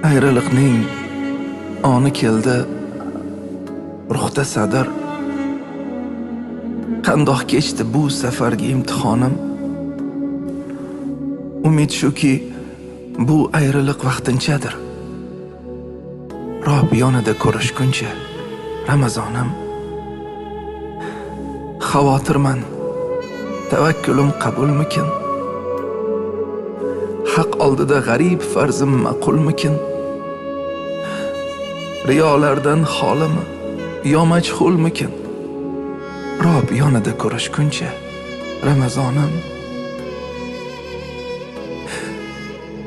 Ayriliqning oni keldi, ruhda sadar. Qandoq kechdi bu safargi imtixonim? Umid shuki, bu ayriliq vaqtinchadir. Rob yonida ko'rishguncha Ramazonim. Xavotirman, tavakkulim qabulmikin? Haq oldida g'arib farzim ma'qulmikin? Riyolardan xolimi yo majhulmikin? Rob yonida ko'rishguncha Ramazonim.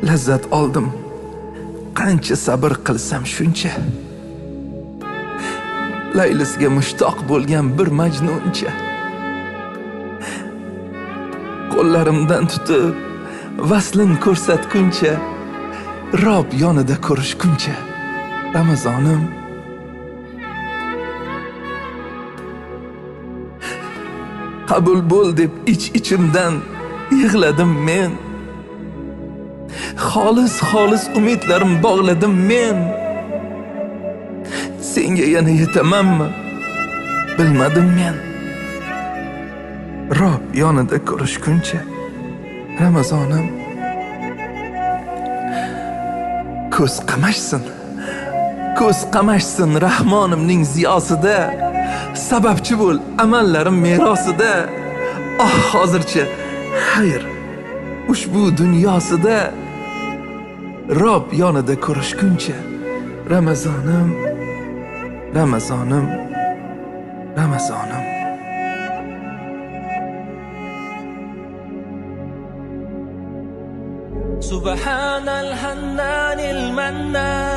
Lazzat oldim, qancha sabr qilsam shuncha. Laylisga mushtoq bo'lgan bir majnuncha. Qo'llarimdan tutib vaslin ko'rsatguncha, Rob yonida ko'rishguncha Ramazonim. Qabul bo'l deb ich-ichimdan yig'ladim men. Xolis umidlarim bog'ladim men. Senga yana yetamanmi? Bilmadim men. Rob yonida ko'rishguncha Ramazonim. Ko'z qamashsin Rahmonimning ziyosida. Sababchi bo'l amallarim merosida. Hozircha xayr ushbu dunyosida. Rob yonida ko'rishguncha Ramazonim. سبحان الحنان المنان،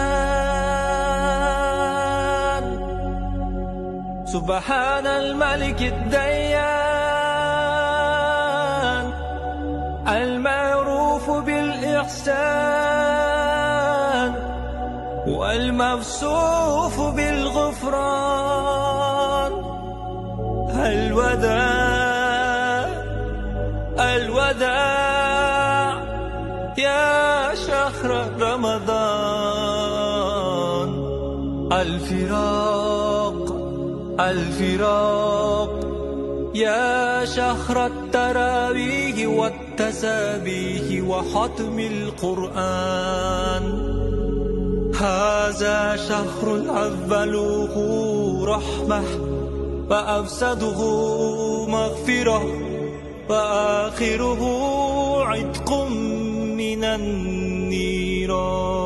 سبحان الملك الديان، المعروف بالإحسان والموصوف بالغفران. الوداع يا شهر رمضان. الفراق يا شهر التراويح والتسابيح وختم القرآن. هذا شهر أوله رحمة وأوسطه مغفرة وآخره عتق من النيران.